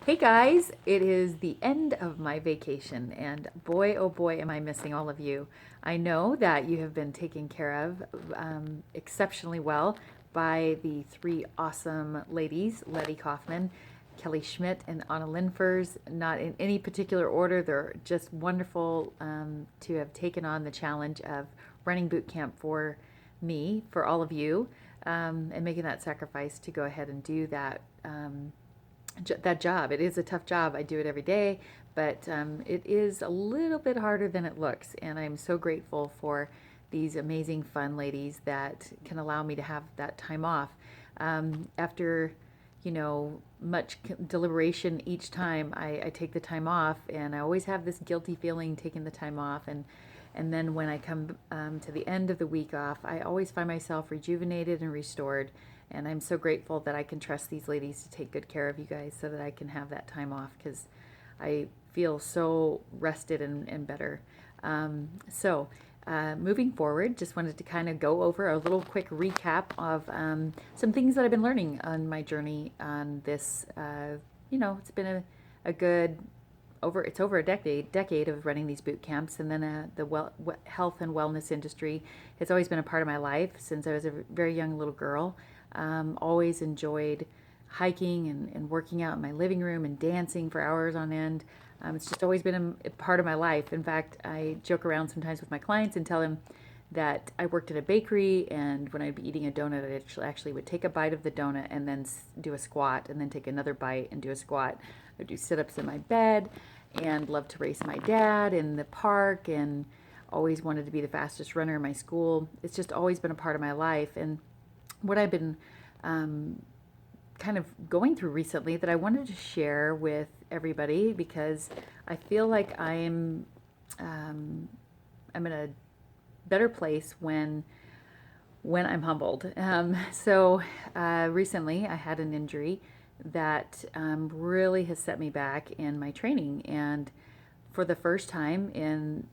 Hey guys, it is the end of my vacation, and boy, oh boy, am I missing all of you. I know that you have been taken care of exceptionally well by the three awesome ladies, Letty Kaufman, Kelly Schmidt, and Anna Linfers. Not in any particular order, they're just wonderful to have taken on the challenge of running boot camp for me, for all of you, and making that sacrifice to go ahead and do that job. It is a tough job. I do it every day, but it is a little bit harder than it looks. And I'm so grateful for these amazing, fun ladies that can allow me to have that time off. After, much deliberation each time I take the time off, and I always have this guilty feeling taking the time off. And then when I come to the end of the week off, I always find myself rejuvenated and restored. And I'm so grateful that I can trust these ladies to take good care of you guys so that I can have that time off because I feel so rested and better. Moving forward, just wanted to kind of go over a little quick recap of some things that I've been learning on my journey on this. It's been a good it's over a decade of running these boot camps, and then health and wellness industry has always been a part of my life since I was a very young little girl. Always enjoyed hiking and working out in my living room and dancing for hours on end. It's just always been a part of my life. In fact, I joke around sometimes with my clients and tell them that I worked at a bakery, and when I'd be eating a donut, I actually would take a bite of the donut and then do a squat, and then take another bite and do a squat. I'd do sit-ups in my bed and loved to race my dad in the park, and always wanted to be the fastest runner in my school. It's just always been a part of my life. And what I've been kind of going through recently that I wanted to share with everybody, because I feel like I'm in a better place when I'm humbled. Recently I had an injury that really has set me back in my training, and for the first time in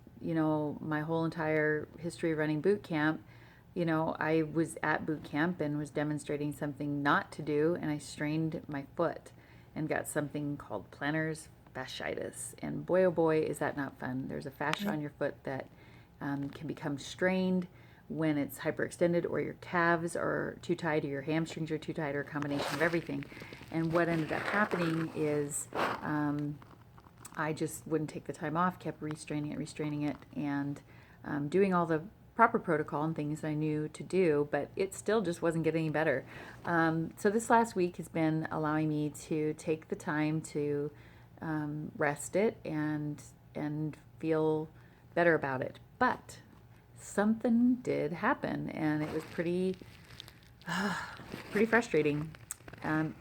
my whole entire history of running boot camp, I was at boot camp and was demonstrating something not to do, and I strained my foot and got something called plantar fasciitis. And boy, oh boy, is that not fun. There's a fascia on your foot that can become strained when it's hyperextended, or your calves are too tight, or your hamstrings are too tight, or a combination of everything. And what ended up happening is I just wouldn't take the time off, kept restraining it, and doing all the proper protocol and things I knew to do, but it still just wasn't getting any better. So this last week has been allowing me to take the time to rest it and feel better about it. But something did happen, and it was pretty frustrating. Um,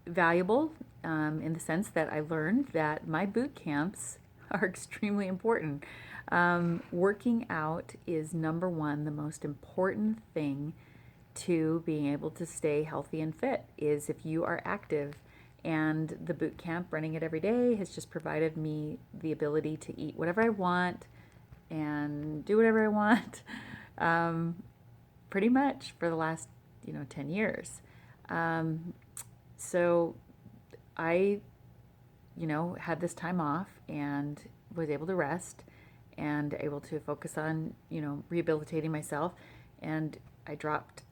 Valuable in the sense that I learned that my boot camps are extremely important. Working out is number one, the most important thing to being able to stay healthy and fit is if you are active. And the boot camp, running it every day, has just provided me the ability to eat whatever I want and do whatever I want, pretty much for the last 10 years. So I had this time off and was able to rest and able to focus on rehabilitating myself, and I dropped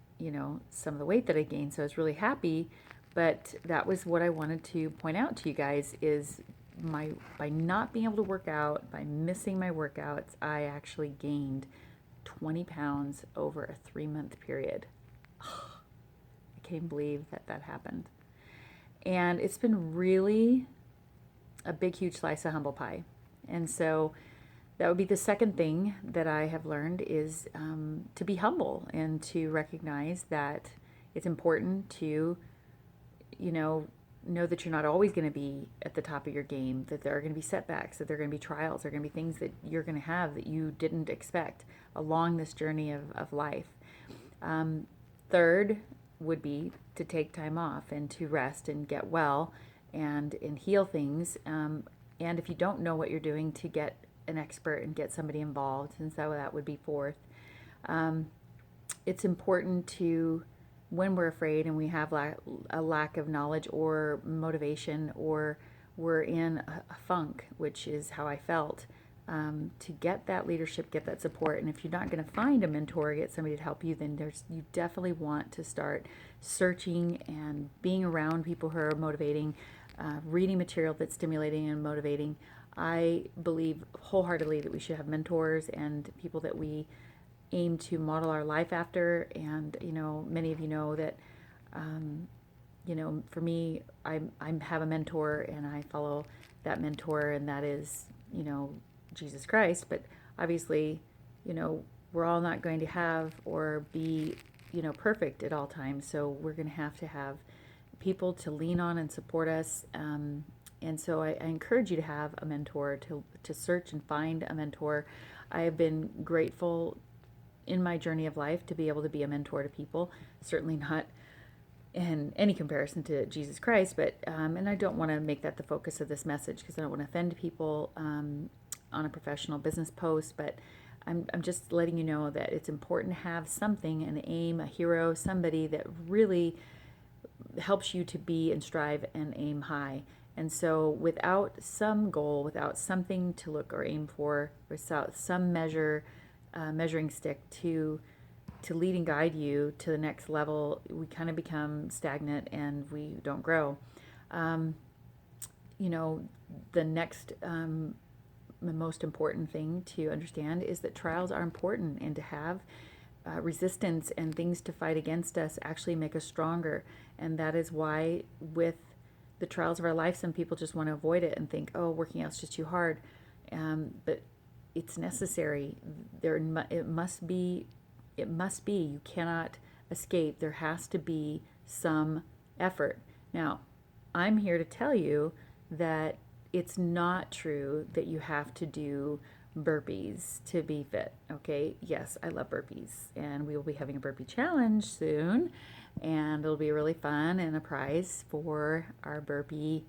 some of the weight that I gained, so I was really happy. But that was what I wanted to point out to you guys is by not being able to work out, by missing my workouts, I actually gained 20 pounds over a 3-month period. I can't believe that happened. And it's been really a big, huge slice of humble pie. And so that would be the second thing that I have learned is to be humble and to recognize that it's important to, know that you're not always going to be at the top of your game, that there are going to be setbacks, that there are going to be trials, there are going to be things that you're going to have that you didn't expect along this journey of life. Third would be to take time off and to rest and get well and heal things. And if you don't know what you're doing, to get an expert and get somebody involved. And so that would be fourth. It's important to when we're afraid and we have a lack of knowledge or motivation, or we're in a funk, which is how I felt, to get that leadership, get that support. And if you're not going to find a mentor, get somebody to help you, then you definitely want to start searching and being around people who are motivating, reading material that's stimulating and motivating. I believe wholeheartedly that we should have mentors and people that we aim to model our life after. And many of you know that, for me, I have a mentor and I follow that mentor, and that is Jesus Christ. But obviously, we're all not going to have or be perfect at all times, so we're going to have people to lean on and support us. And so I encourage you to have a mentor, to search and find a mentor. I have been grateful in my journey of life to be able to be a mentor to people. Certainly not in any comparison to Jesus Christ, but and I don't want to make that the focus of this message, because I don't want to offend people on a professional business post. But I'm just letting you know that it's important to have something, an aim, a hero, somebody that really helps you to be and strive and aim high. And so without some goal, without something to look or aim for, without some measuring stick to lead and guide you to the next level, we kind of become stagnant and we don't grow. The next the most important thing to understand is that trials are important, and to have resistance and things to fight against us actually make us stronger. And that is why with the trials of our life, some people just want to avoid it and think, oh, working out's just too hard. But it's necessary. It must be. You cannot escape. There has to be some effort. Now, I'm here to tell you that it's not true that you have to do burpees to be fit. Okay, yes, I love burpees, and we will be having a burpee challenge soon, and it'll be really fun, and a prize for our burpee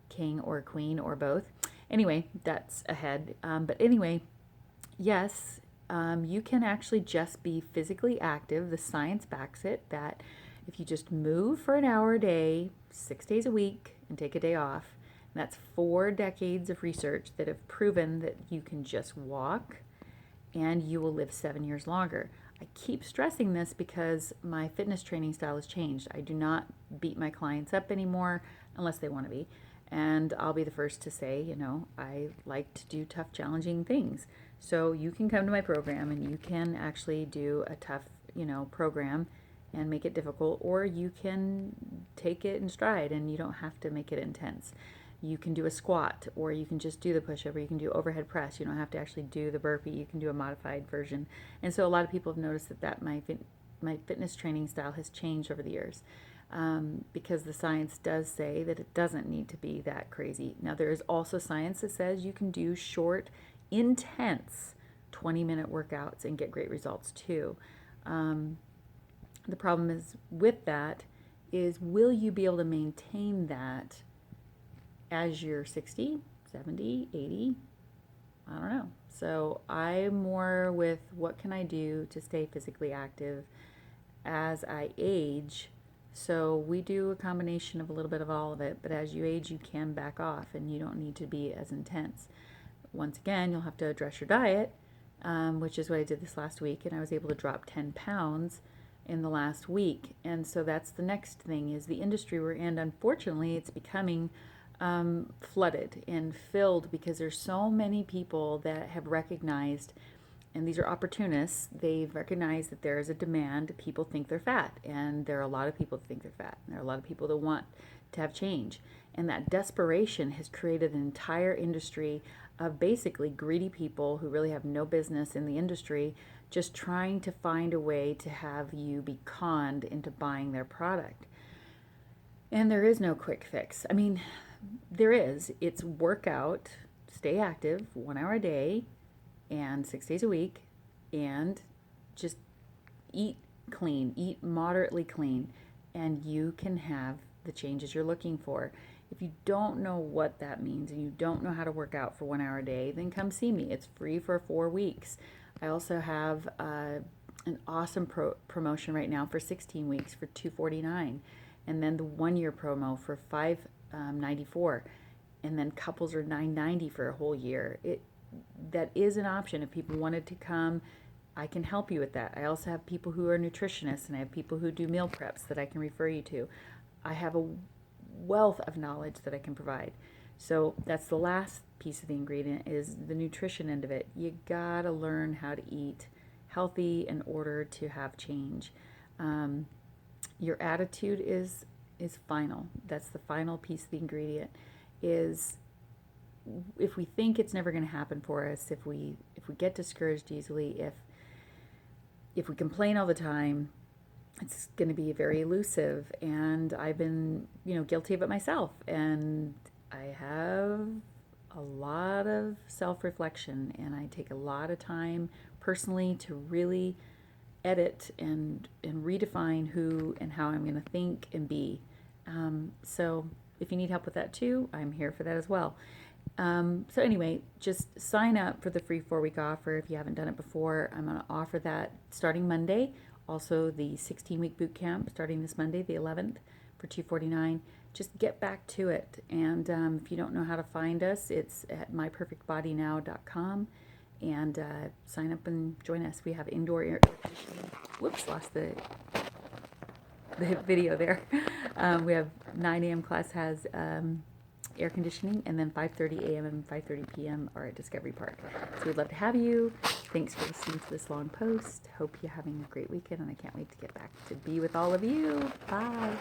king or queen or both. Anyway, that's ahead. But anyway, yes, you can actually just be physically active. The science backs it, that if you just move for an hour a day, 6 days a week, and take a day off, and that's 4 decades of research that have proven that you can just walk and you will live 7 years longer. I keep stressing this because my fitness training style has changed. I do not beat my clients up anymore unless they want to be. And I'll be the first to say, I like to do tough, challenging things. So you can come to my program and you can actually do a tough, program and make it difficult, or you can take it in stride and you don't have to make it intense. You can do a squat, or you can just do the push-up, or you can do overhead press. You don't have to actually do the burpee. You can do a modified version. And so a lot of people have noticed that my fitness training style has changed over the years, because the science does say that it doesn't need to be that crazy. Now, there is also science that says you can do short, intense 20-minute workouts and get great results too. The problem is with that is, will you be able to maintain that as you're 60, 70, 80? I don't know. So I'm more with, what can I do to stay physically active as I age? So we do a combination of a little bit of all of it, but as you age, you can back off and you don't need to be as intense. Once again, you'll have to address your diet, which is what I did this last week, and I was able to drop 10 pounds in the last week. And so that's the next thing, is the industry we're in. Unfortunately, it's becoming flooded and filled because there's so many people that have recognized, and these are opportunists, they've recognized that there is a demand. People think they're fat, and there are a lot of people that think they're fat, and there are a lot of people that want to have change. And that desperation has created an entire industry of basically greedy people who really have no business in the industry, just trying to find a way to have you be conned into buying their product. And there is no quick fix. I mean, there is. It's workout, stay active, 1 hour a day, and 6 days a week, and just eat clean, eat moderately clean, and you can have the changes you're looking for. If you don't know what that means and you don't know how to work out for 1 hour a day, then come see me. It's free for 4 weeks. I also have an awesome promotion right now for 16 weeks for $249, and then the 1 year promo for $594, and then couples are $990 for a whole year. That is an option if people wanted to come. I can help you with that. I also have people who are nutritionists, and I have people who do meal preps that I can refer you to. I have a wealth of knowledge that I can provide. So that's the last piece of the ingredient, is the nutrition end of it. You gotta learn how to eat healthy in order to have change. Your attitude is final. That's the final piece of the ingredient. Is if we think it's never going to happen for us, if we get discouraged easily, if we complain all the time, it's going to be very elusive. And I've been, guilty of it myself. And I have a lot of self-reflection, and I take a lot of time personally to really edit and redefine who and how I'm going to think and be. So if you need help with that too, I'm here for that as well. So anyway, just sign up for the free 4-week offer if you haven't done it before. I'm going to offer that starting Monday. Also the 16-week boot camp starting this Monday, the 11th, for $249. Just get back to it. And if you don't know how to find us, it's at myperfectbodynow.com. And sign up and join us. We have indoor air conditioning. Whoops, lost the video there. We have 9 a.m. class has air conditioning, and then 5:30 a.m. and 5:30 p.m. are at Discovery Park. So we'd love to have you. Thanks for listening to this long post. Hope you're having a great weekend, and I can't wait to get back to be with all of you. Bye.